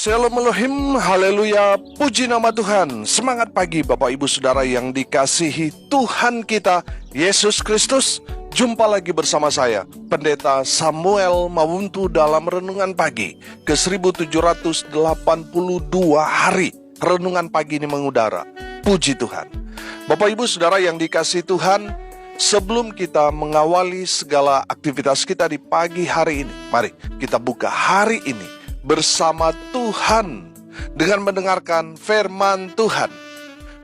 Shalom Elohim, haleluya, puji nama Tuhan. Semangat pagi Bapak Ibu Saudara yang dikasihi Tuhan kita, Yesus Kristus. Jumpa lagi bersama saya, Pendeta Samuel Mawuntu dalam Renungan Pagi ke 1782 hari. Renungan pagi ini mengudara, puji Tuhan. Bapak Ibu Saudara yang dikasihi Tuhan, sebelum kita mengawali segala aktivitas kita di pagi hari ini, mari kita buka hari ini bersama Tuhan dengan mendengarkan firman Tuhan.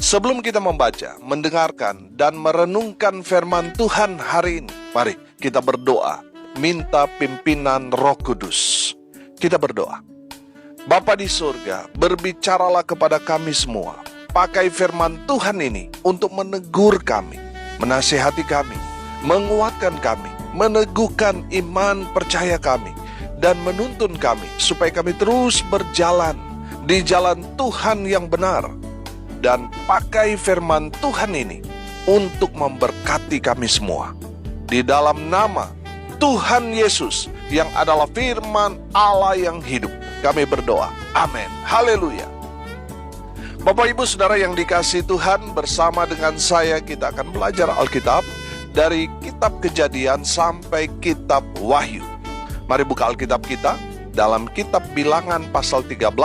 Sebelum kita membaca, mendengarkan, dan merenungkan firman Tuhan hari ini, mari kita berdoa, minta pimpinan Roh Kudus. Kita berdoa. Bapa di surga, berbicaralah kepada kami semua. Pakai firman Tuhan ini untuk menegur kami, menasihati kami, menguatkan kami, meneguhkan iman percaya kami, dan menuntun kami supaya kami terus berjalan di jalan Tuhan yang benar. Dan pakai firman Tuhan ini untuk memberkati kami semua. Di dalam nama Tuhan Yesus yang adalah firman Allah yang hidup, kami berdoa. Amin. Haleluya. Bapak Ibu Saudara yang dikasihi Tuhan, bersama dengan saya kita akan belajar Alkitab dari kitab Kejadian sampai kitab Wahyu. Mari buka Alkitab kita dalam kitab Bilangan pasal 13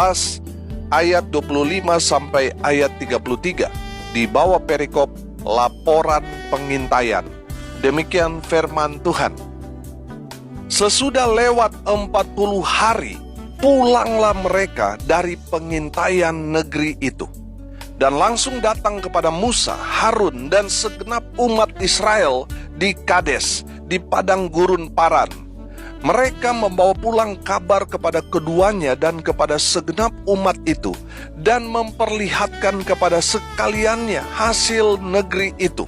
ayat 25 sampai ayat 33. Di bawah perikop laporan pengintaian. Demikian firman Tuhan. Sesudah lewat 40 hari, pulanglah mereka dari pengintaian negeri itu, dan langsung datang kepada Musa, Harun, dan segenap umat Israel di Kades, di padang gurun Paran. Mereka membawa pulang kabar kepada keduanya dan kepada segenap umat itu, dan memperlihatkan kepada sekaliannya hasil negeri itu.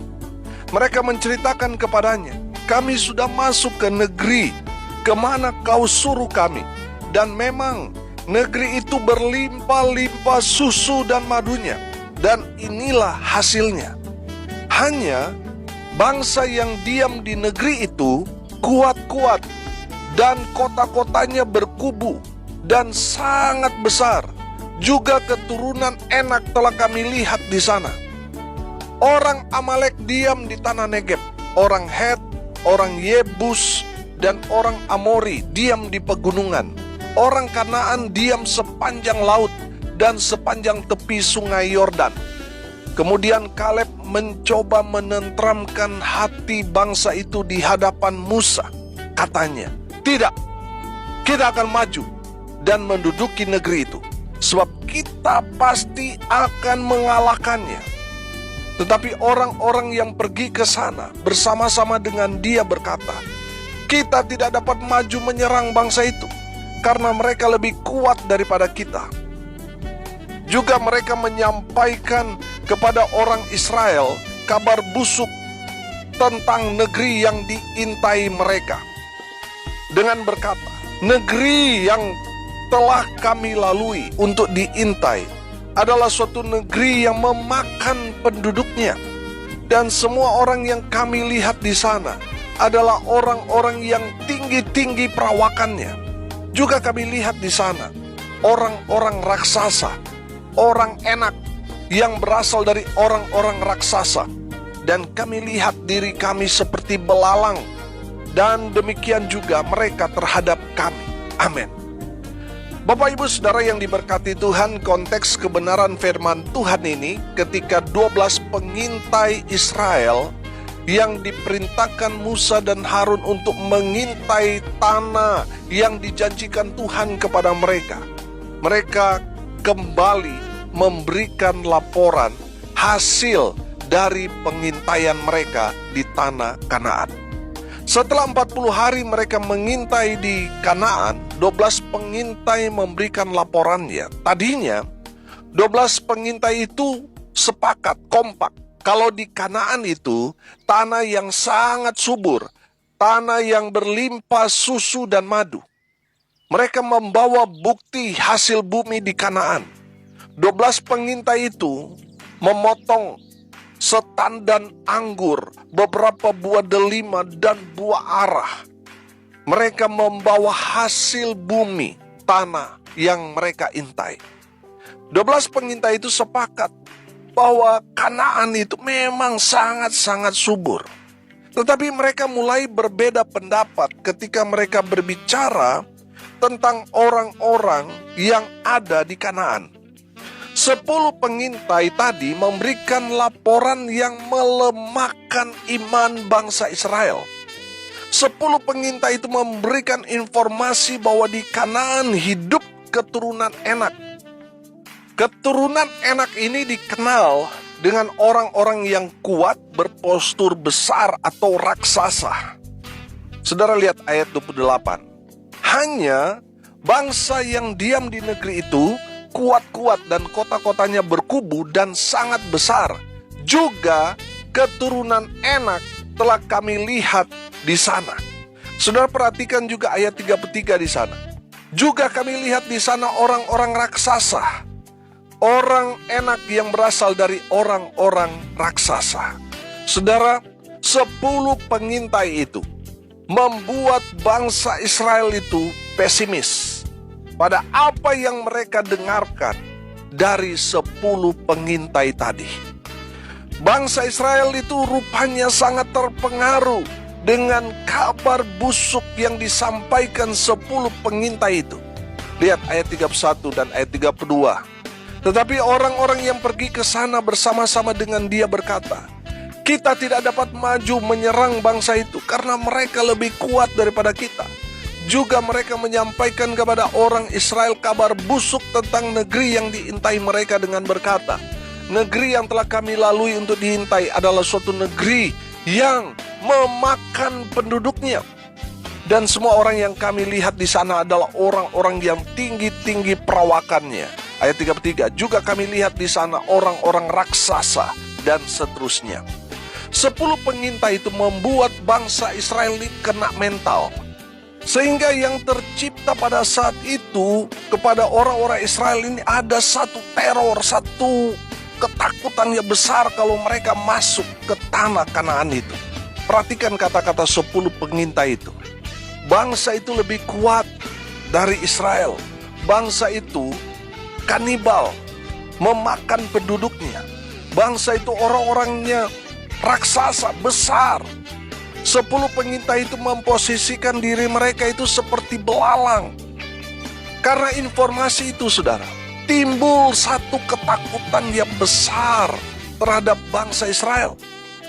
Mereka menceritakan kepadanya, kami sudah masuk ke negeri kemana kau suruh kami, dan memang negeri itu berlimpah-limpah susu dan madunya, dan inilah hasilnya. Hanya bangsa yang diam di negeri itu kuat-kuat, dan kota-kotanya berkubu dan sangat besar. Juga keturunan Enak telah kami lihat di sana. Orang Amalek diam di tanah Negeb, orang Het, orang Yebus, dan orang Amori diam di pegunungan. Orang Kanaan diam sepanjang laut dan sepanjang tepi sungai Yordan. Kemudian Kaleb mencoba menenteramkan hati bangsa itu di hadapan Musa. Katanya, tidak, kita akan maju dan menduduki negeri itu, sebab kita pasti akan mengalahkannya. Tetapi orang-orang yang pergi ke sana bersama-sama dengan dia berkata, kita tidak dapat maju menyerang bangsa itu, karena mereka lebih kuat daripada kita. Juga mereka menyampaikan kepada orang Israel kabar busuk tentang negeri yang diintai mereka, dengan berkata, negeri yang telah kami lalui untuk diintai adalah suatu negeri yang memakan penduduknya, dan semua orang yang kami lihat di sana adalah orang-orang yang tinggi-tinggi perawakannya. Juga kami lihat di sana orang-orang raksasa, orang Enak yang berasal dari orang-orang raksasa, dan kami lihat diri kami seperti belalang, dan demikian juga mereka terhadap kami. Amin. Bapak Ibu Saudara yang diberkati Tuhan, konteks kebenaran firman Tuhan ini ketika 12 pengintai Israel yang diperintahkan Musa dan Harun untuk mengintai tanah yang dijanjikan Tuhan kepada mereka. Mereka kembali memberikan laporan hasil dari pengintaian mereka di tanah Kanaan. Setelah 40 hari mereka mengintai di Kanaan, 12 pengintai memberikan laporannya. Tadinya 12 pengintai itu sepakat, kompak, kalau di Kanaan itu tanah yang sangat subur, tanah yang berlimpah susu dan madu. Mereka membawa bukti hasil bumi di Kanaan. 12 pengintai itu memotong setandan anggur, beberapa buah delima, dan buah arah. Mereka membawa hasil bumi, tanah yang mereka intai. 12 pengintai itu sepakat bahwa Kanaan itu memang sangat-sangat subur. Tetapi mereka mulai berbeda pendapat ketika mereka berbicara tentang orang-orang yang ada di Kanaan. 10 pengintai tadi memberikan laporan yang melemahkan iman bangsa Israel. 10 pengintai itu memberikan informasi bahwa di Kanaan hidup keturunan Enak. Keturunan Enak ini dikenal dengan orang-orang yang kuat, berpostur besar atau raksasa. Saudara lihat ayat 28. Hanya bangsa yang diam di negeri itu kuat-kuat dan kota-kotanya berkubu dan sangat besar. Juga keturunan Enak telah kami lihat di sana. Saudara perhatikan juga ayat 33 di sana. Juga kami lihat di sana orang-orang raksasa. Orang Enak yang berasal dari orang-orang raksasa. Saudara, 10 pengintai itu membuat bangsa Israel itu pesimis pada apa yang mereka dengarkan dari 10 pengintai tadi. Bangsa Israel itu rupanya sangat terpengaruh dengan kabar busuk yang disampaikan 10 pengintai itu. Lihat ayat 31 dan ayat 32. Tetapi orang-orang yang pergi ke sana bersama-sama dengan dia berkata, kita tidak dapat maju menyerang bangsa itu karena mereka lebih kuat daripada kita. Juga mereka menyampaikan kepada orang Israel kabar busuk tentang negeri yang diintai mereka dengan berkata, negeri yang telah kami lalui untuk diintai adalah suatu negeri yang memakan penduduknya. Dan semua orang yang kami lihat di sana adalah orang-orang yang tinggi-tinggi perawakannya. Ayat 33, juga kami lihat di sana orang-orang raksasa dan seterusnya. 10 pengintai itu membuat bangsa Israel ini kena mental. Sehingga yang tercipta pada saat itu kepada orang-orang Israel ini ada satu teror, satu ketakutan yang besar kalau mereka masuk ke tanah Kanaan itu. Perhatikan kata-kata 10 pengintai itu. Bangsa itu lebih kuat dari Israel. Bangsa itu kanibal, memakan penduduknya. Bangsa itu orang-orangnya raksasa, besar. 10 pengintai itu memposisikan diri mereka itu seperti belalang. Karena informasi itu, saudara, timbul satu ketakutan yang besar terhadap bangsa Israel.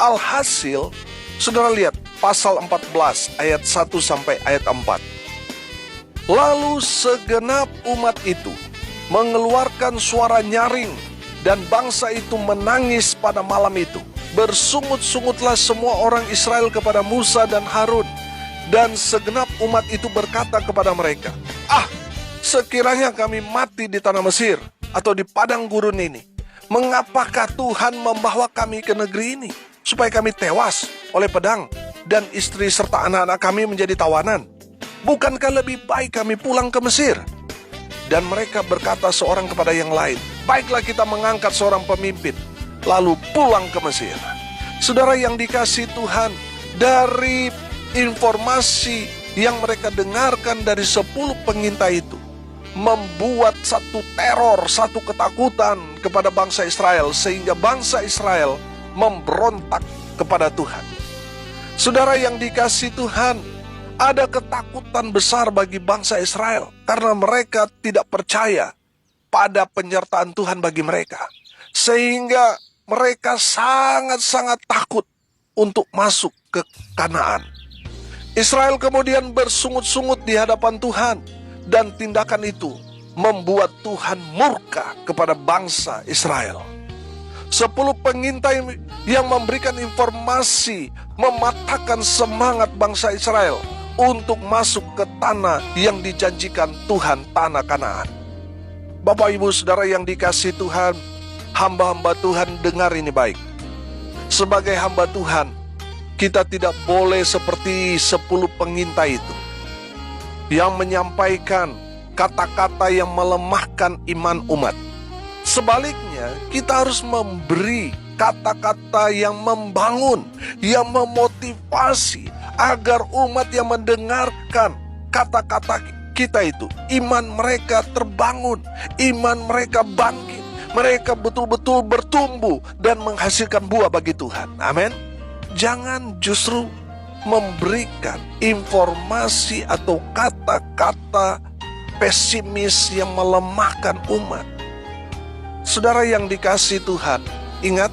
Alhasil, saudara lihat pasal 14 ayat 1 sampai ayat 4. Lalu segenap umat itu mengeluarkan suara nyaring, dan bangsa itu menangis pada malam itu. Bersungut-sungutlah semua orang Israel kepada Musa dan Harun, dan segenap umat itu berkata kepada mereka, sekiranya kami mati di tanah Mesir atau di padang gurun ini, mengapakah Tuhan membawa kami ke negeri ini, supaya kami tewas oleh pedang, dan istri serta anak-anak kami menjadi tawanan? Bukankah lebih baik kami pulang ke Mesir? Dan mereka berkata seorang kepada yang lain, baiklah kita mengangkat seorang pemimpin, lalu pulang ke Mesir. Saudara yang dikasihi Tuhan, dari informasi yang mereka dengarkan dari 10 pengintai itu, membuat satu teror, satu ketakutan kepada bangsa Israel, sehingga bangsa Israel memberontak kepada Tuhan. Saudara yang dikasihi Tuhan, ada ketakutan besar bagi bangsa Israel karena mereka tidak percaya pada penyertaan Tuhan bagi mereka. Sehingga mereka sangat-sangat takut untuk masuk ke Kanaan. Israel kemudian bersungut-sungut di hadapan Tuhan, dan tindakan itu membuat Tuhan murka kepada bangsa Israel. 10 pengintai yang memberikan informasi mematahkan semangat bangsa Israel untuk masuk ke tanah yang dijanjikan Tuhan, tanah Kanaan. Bapak Ibu Saudara yang dikasihi Tuhan, hamba-hamba Tuhan dengar ini baik. Sebagai hamba Tuhan, kita tidak boleh seperti 10 pengintai itu yang menyampaikan kata-kata yang melemahkan iman umat. Sebaliknya, kita harus memberi kata-kata yang membangun, yang memotivasi, agar umat yang mendengarkan kata-kata kita itu, iman mereka terbangun, iman mereka bangkit, mereka betul-betul bertumbuh dan menghasilkan buah bagi Tuhan. Amin. Jangan justru memberikan informasi atau kata-kata pesimis yang melemahkan umat. Saudara yang dikasihi Tuhan, ingat,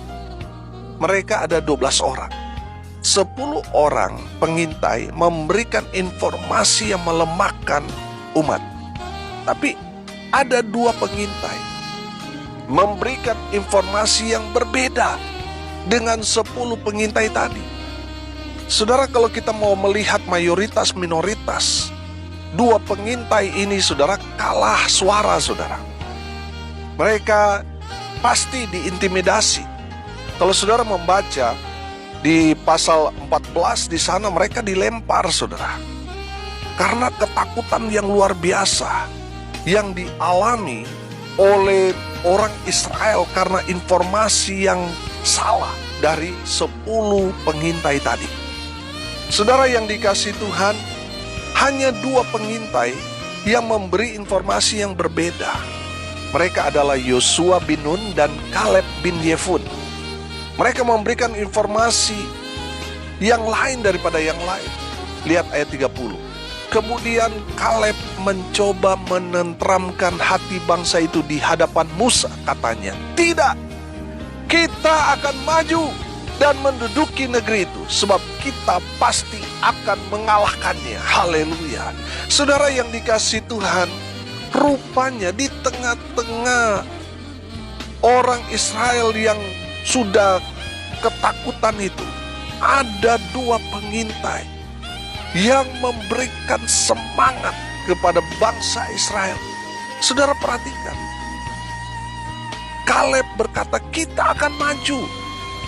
mereka ada 12 orang. 10 orang pengintai memberikan informasi yang melemahkan umat. Tapi ada 2 pengintai memberikan informasi yang berbeda dengan 10 pengintai tadi. Saudara, kalau kita mau melihat mayoritas minoritas, 2 pengintai ini, saudara, kalah suara, saudara. Mereka pasti diintimidasi. Kalau saudara membaca di pasal 14, di sana mereka dilempar, saudara. Karena ketakutan yang luar biasa yang dialami oleh orang Israel karena informasi yang salah dari 10 pengintai tadi. Saudara yang dikasihi Tuhan, hanya 2 pengintai yang memberi informasi yang berbeda. Mereka adalah Yosua bin Nun dan Kaleb bin Yefun. Mereka memberikan informasi yang lain daripada yang lain. Lihat ayat 30. Kemudian Kaleb mencoba menenteramkan hati bangsa itu di hadapan Musa, katanya, "Tidak, kita akan maju dan menduduki negeri itu, sebab kita pasti akan mengalahkannya." Haleluya. Saudara yang dikasihi Tuhan, rupanya di tengah-tengah orang Israel yang sudah ketakutan itu, ada 2 pengintai yang memberikan semangat kepada bangsa Israel. Saudara perhatikan, Kaleb berkata, "Kita akan maju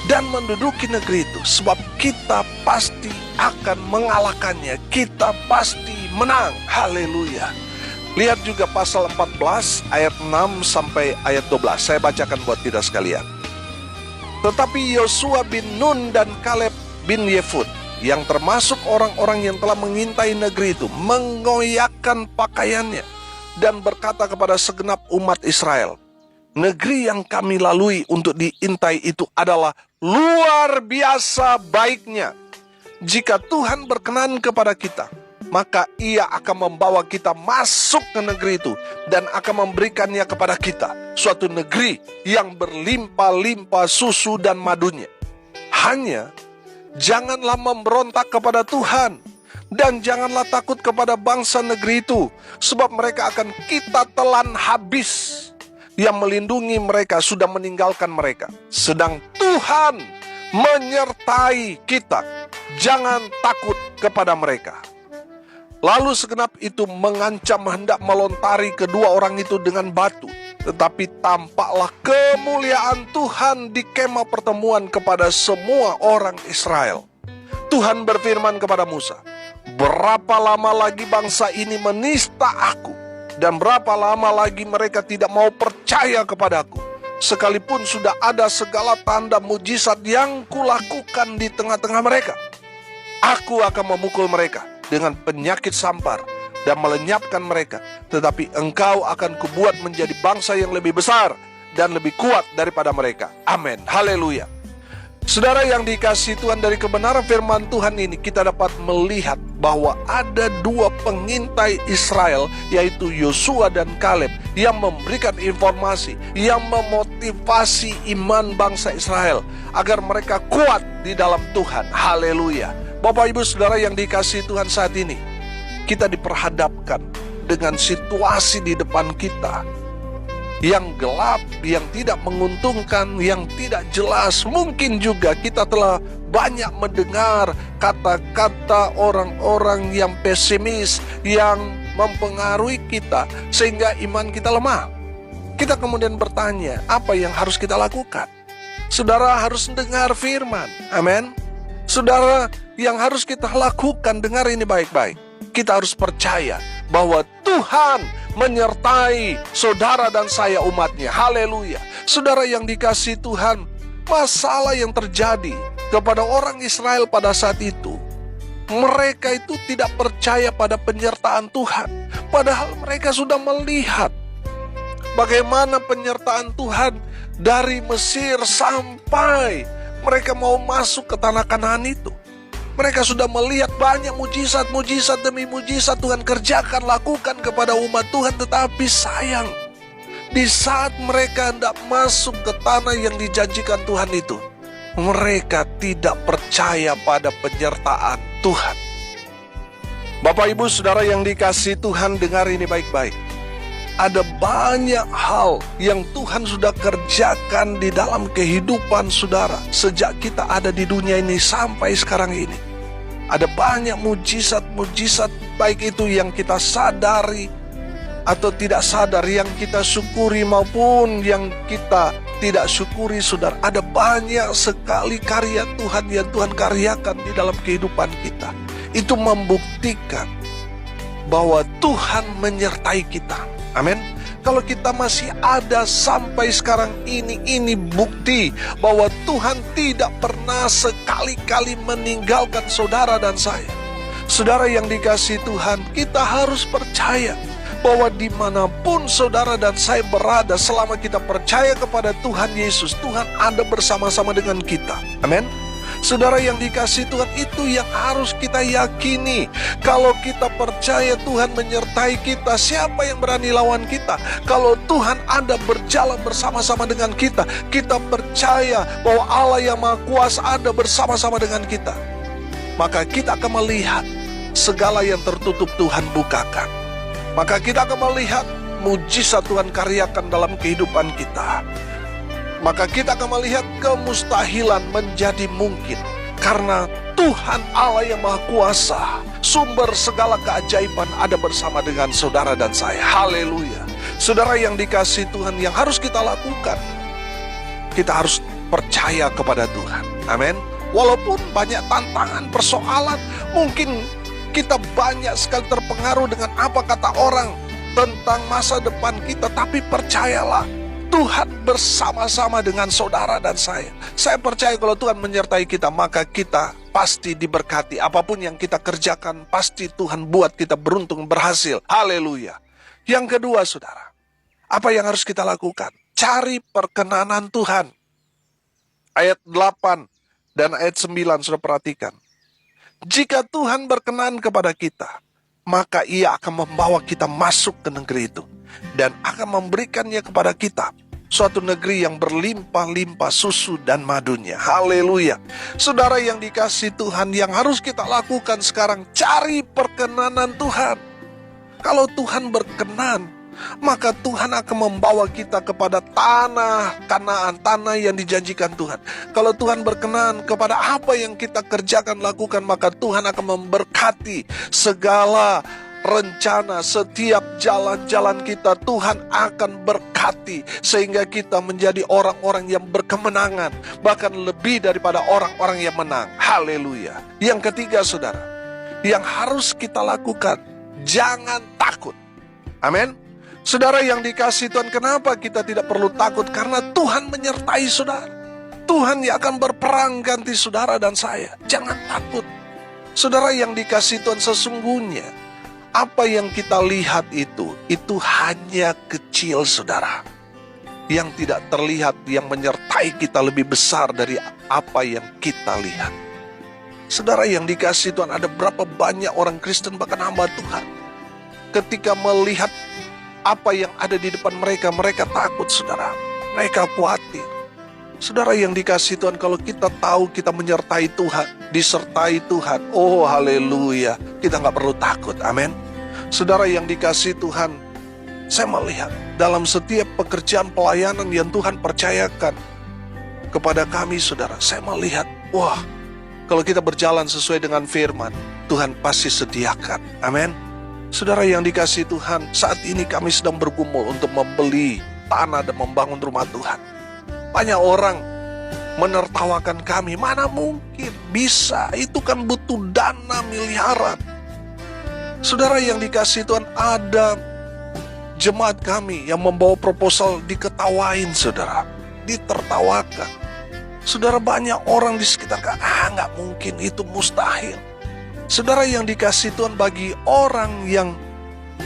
dan menduduki negeri itu, sebab kita pasti akan mengalahkannya, kita pasti menang." Haleluya. Lihat juga pasal 14 ayat 6 sampai ayat 12. Saya bacakan buat kita sekalian. Tetapi Yosua bin Nun dan Kaleb bin Yefun, yang termasuk orang-orang yang telah mengintai negeri itu, mengoyakkan pakaiannya dan berkata kepada segenap umat Israel, "Negeri yang kami lalui untuk diintai itu adalah luar biasa baiknya. Jika Tuhan berkenan kepada kita, maka Ia akan membawa kita masuk ke negeri itu dan akan memberikannya kepada kita, suatu negeri yang berlimpah-limpah susu dan madunya. Hanya janganlah memberontak kepada Tuhan, dan janganlah takut kepada bangsa negeri itu, sebab mereka akan kita telan habis. Yang melindungi mereka sudah meninggalkan mereka, sedang Tuhan menyertai kita. Jangan takut kepada mereka." Lalu segenap itu mengancam hendak melontari kedua orang itu dengan batu. Tetapi tampaklah kemuliaan Tuhan di kemah pertemuan kepada semua orang Israel. Tuhan berfirman kepada Musa, "Berapa lama lagi bangsa ini menista aku? Dan berapa lama lagi mereka tidak mau percaya kepadaku? Sekalipun sudah ada segala tanda mujizat yang kulakukan di tengah-tengah mereka. Aku akan memukul mereka dengan penyakit sampar dan melenyapkan mereka. Tetapi engkau akan kubuat menjadi bangsa yang lebih besar dan lebih kuat daripada mereka." Amin. Haleluya. Saudara yang dikasihi Tuhan, dari kebenaran firman Tuhan ini kita dapat melihat bahwa ada 2 pengintai Israel, yaitu Yosua dan Kaleb, yang memberikan informasi, yang memotivasi iman bangsa Israel agar mereka kuat di dalam Tuhan. Haleluya. Bapak Ibu Saudara yang dikasihi Tuhan, saat ini kita diperhadapkan dengan situasi di depan kita yang gelap, yang tidak menguntungkan, yang tidak jelas. Mungkin juga kita telah banyak mendengar kata-kata orang-orang yang pesimis, yang mempengaruhi kita sehingga iman kita lemah. Kita kemudian bertanya, apa yang harus kita lakukan? Saudara harus dengar firman. Amin. Saudara, yang harus kita lakukan, dengar ini baik-baik. Kita harus percaya bahwa Tuhan menyertai saudara dan saya, umatnya. Haleluya. Saudara yang dikasihi Tuhan, masalah yang terjadi kepada orang Israel pada saat itu mereka itu tidak percaya pada penyertaan Tuhan. Padahal mereka sudah melihat bagaimana penyertaan Tuhan dari Mesir sampai mereka mau masuk ke tanah Kanaan itu. Mereka sudah melihat banyak mujizat demi mujizat Tuhan kerjakan, lakukan kepada umat Tuhan. Tetapi sayang, di saat mereka hendak masuk ke tanah yang dijanjikan Tuhan itu, mereka tidak percaya pada penyertaan Tuhan. Bapak, Ibu, Saudara yang dikasihi Tuhan, dengar ini baik-baik. Ada banyak hal yang Tuhan sudah kerjakan di dalam kehidupan saudara sejak kita ada di dunia ini sampai sekarang ini. Ada banyak mujizat-mujizat, baik itu yang kita sadari atau tidak sadar, yang kita syukuri maupun yang kita tidak syukuri, saudara. Ada banyak sekali karya Tuhan yang Tuhan karyakan di dalam kehidupan kita. Itu membuktikan bahwa Tuhan menyertai kita. Amin. Kalau kita masih ada sampai sekarang ini bukti bahwa Tuhan tidak pernah sekali-kali meninggalkan saudara dan saya. Saudara yang dikasihi Tuhan, kita harus percaya bahwa dimanapun saudara dan saya berada, selama kita percaya kepada Tuhan Yesus, Tuhan ada bersama-sama dengan kita. Amin. Saudara yang dikasihi Tuhan, itu yang harus kita yakini. Kalau kita percaya Tuhan menyertai kita, siapa yang berani lawan kita? Kalau Tuhan ada berjalan bersama-sama dengan kita, kita percaya bahwa Allah yang Maha Kuasa ada bersama-sama dengan kita, maka kita akan melihat segala yang tertutup Tuhan bukakan. Maka kita akan melihat mujizat Tuhan karyakan dalam kehidupan kita. Maka kita akan melihat kemustahilan menjadi mungkin. Karena Tuhan Allah yang Maha Kuasa, sumber segala keajaiban, ada bersama dengan saudara dan saya. Haleluya. Saudara yang dikasihi Tuhan, yang harus kita lakukan, kita harus percaya kepada Tuhan. Amin. Walaupun banyak tantangan, persoalan, mungkin kita banyak sekali terpengaruh dengan apa kata orang tentang masa depan kita, tapi percayalah, Tuhan bersama-sama dengan saudara dan saya. Saya percaya kalau Tuhan menyertai kita, maka kita pasti diberkati. Apapun yang kita kerjakan, pasti Tuhan buat kita beruntung, berhasil. Haleluya. Yang kedua, saudara, apa yang harus kita lakukan? Cari perkenanan Tuhan. Ayat 8 dan ayat 9, sudah perhatikan. Jika Tuhan berkenan kepada kita, maka Ia akan membawa kita masuk ke negeri itu dan akan memberikannya kepada kita, suatu negeri yang berlimpah-limpah susu dan madunya. Haleluya. Saudara yang dikasihi Tuhan, yang harus kita lakukan sekarang, cari perkenanan Tuhan. Kalau Tuhan berkenan, maka Tuhan akan membawa kita kepada tanah Kanaan, tanah yang dijanjikan Tuhan. Kalau Tuhan berkenan kepada apa yang kita kerjakan, lakukan, maka Tuhan akan memberkati segala rencana, setiap jalan-jalan kita Tuhan akan berkati, sehingga kita menjadi orang-orang yang berkemenangan, bahkan lebih daripada orang-orang yang menang. Haleluya. Yang ketiga, saudara, yang harus kita lakukan, jangan takut. Amin. Saudara yang dikasihi Tuhan, kenapa kita tidak perlu takut? Karena Tuhan menyertai saudara. Tuhan yang akan berperang ganti saudara dan saya. Jangan takut. Saudara yang dikasihi Tuhan, sesungguhnya apa yang kita lihat itu hanya kecil, saudara. Yang tidak terlihat, yang menyertai kita lebih besar dari apa yang kita lihat. Saudara yang dikasihi Tuhan, ada berapa banyak orang Kristen, bahkan hamba Tuhan, ketika melihat apa yang ada di depan mereka, mereka takut, saudara. Mereka khawatir. Saudara yang dikasihi Tuhan, kalau kita tahu kita menyertai Tuhan, disertai Tuhan, oh haleluya, kita gak perlu takut. Amin. Saudara yang dikasihi Tuhan, saya melihat dalam setiap pekerjaan pelayanan yang Tuhan percayakan kepada kami, saudara, saya melihat, wah, kalau kita berjalan sesuai dengan firman, Tuhan pasti sediakan. Amin. Saudara yang dikasihi Tuhan, saat ini kami sedang bergumul untuk membeli tanah dan membangun rumah Tuhan. Banyak orang menertawakan kami, mana mungkin bisa, itu kan butuh dana miliaran. Saudara yang dikasihi Tuhan, ada jemaat kami yang membawa proposal, diketawain, saudara, ditertawakan. Saudara, banyak orang di sekitar, nggak mungkin, itu mustahil. Saudara yang dikasihi Tuhan, bagi orang yang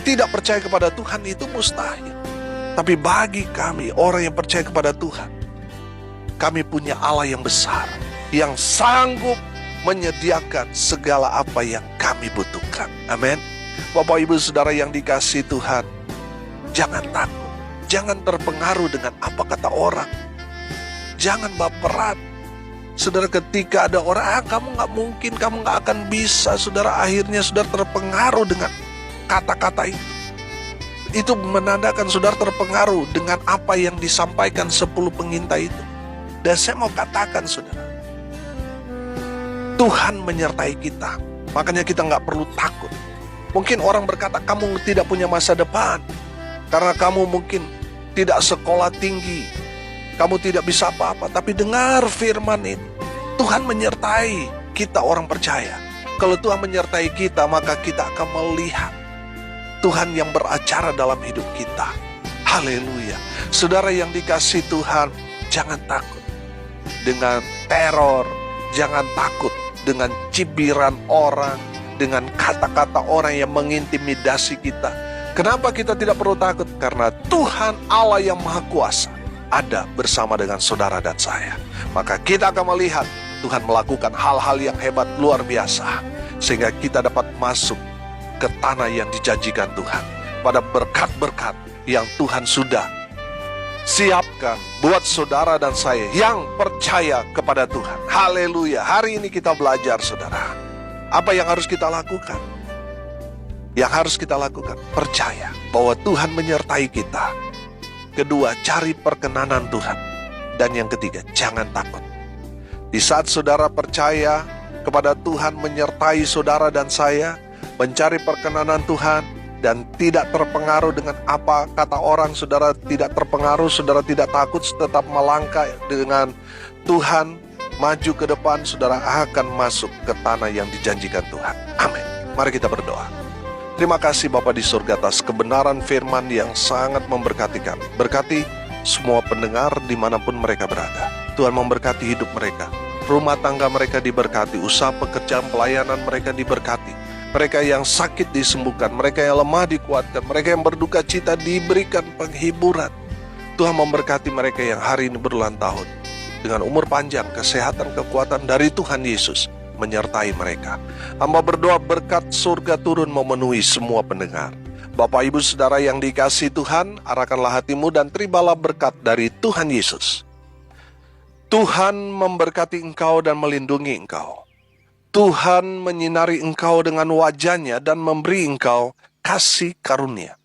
tidak percaya kepada Tuhan itu mustahil. Tapi bagi kami, orang yang percaya kepada Tuhan, kami punya Allah yang besar, yang sanggup menyediakan segala apa yang kami butuhkan. Amin. Bapak Ibu Saudara yang dikasihi Tuhan, jangan takut, jangan terpengaruh dengan apa kata orang, jangan baperan. Saudara, ketika ada orang, kamu gak mungkin, kamu gak akan bisa, saudara, akhirnya saudara terpengaruh dengan kata-kata itu. Itu menandakan saudara terpengaruh dengan apa yang disampaikan 10 pengintai itu. Dan saya mau katakan saudara, Tuhan menyertai kita, makanya kita gak perlu takut. Mungkin orang berkata kamu tidak punya masa depan, karena kamu mungkin tidak sekolah tinggi, kamu tidak bisa apa-apa. Tapi dengar firman ini, Tuhan menyertai kita orang percaya. Kalau Tuhan menyertai kita, maka kita akan melihat Tuhan yang beracara dalam hidup kita. Haleluya. Saudara yang dikasihi Tuhan, jangan takut dengan teror, jangan takut dengan cibiran orang, dengan kata-kata orang yang mengintimidasi kita. Kenapa kita tidak perlu takut? Karena Tuhan Allah yang Maha Kuasa ada bersama dengan saudara dan saya. Maka kita akan melihat Tuhan melakukan hal-hal yang hebat luar biasa, sehingga kita dapat masuk ke tanah yang dijanjikan Tuhan, pada berkat-berkat yang Tuhan sudah siapkan buat saudara dan saya yang percaya kepada Tuhan. Haleluya. Hari ini kita belajar saudara, apa yang harus kita lakukan? Yang harus kita lakukan, percaya bahwa Tuhan menyertai kita. Kedua, cari perkenanan Tuhan. Dan yang ketiga, jangan takut. Di saat saudara percaya kepada Tuhan, menyertai saudara dan saya, mencari perkenanan Tuhan, dan tidak terpengaruh dengan apa kata orang, saudara tidak terpengaruh, saudara tidak takut, tetap melangkah dengan Tuhan, maju ke depan, saudara akan masuk ke tanah yang dijanjikan Tuhan. Amin. Mari kita berdoa. Terima kasih Bapa di surga atas kebenaran firman yang sangat memberkati kami. Berkati semua pendengar dimanapun mereka berada. Tuhan memberkati hidup mereka, rumah tangga mereka diberkati, usaha pekerjaan pelayanan mereka diberkati. Mereka yang sakit disembuhkan, mereka yang lemah dikuatkan, mereka yang berduka cita diberikan penghiburan. Tuhan memberkati mereka yang hari ini berulang tahun, dengan umur panjang, kesehatan, kekuatan dari Tuhan Yesus menyertai mereka. Hamba berdoa berkat surga turun memenuhi semua pendengar. Bapak Ibu Saudara yang dikasihi Tuhan, arahkanlah hatimu dan terimalah berkat dari Tuhan Yesus. Tuhan memberkati engkau dan melindungi engkau. Tuhan menyinari engkau dengan wajah-Nya dan memberi engkau kasih karunia.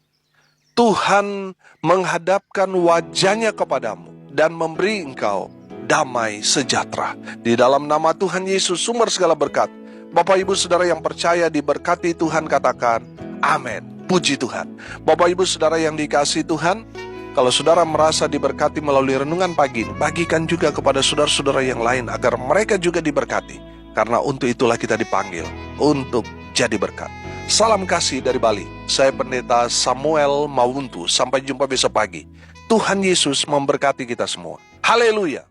Tuhan menghadapkan wajah-Nya kepadamu dan memberi engkau damai sejahtera. Di dalam nama Tuhan Yesus, sumber segala berkat. Bapak Ibu Saudara yang percaya diberkati Tuhan, katakan amin. Puji Tuhan. Bapak Ibu Saudara yang dikasihi Tuhan, kalau saudara merasa diberkati melalui renungan pagi ini, bagikan juga kepada saudara-saudara yang lain agar mereka juga diberkati. Karena untuk itulah kita dipanggil, untuk jadi berkat. Salam kasih dari Bali. Saya Pendeta Samuel Mawuntu. Sampai jumpa besok pagi. Tuhan Yesus memberkati kita semua. Haleluya.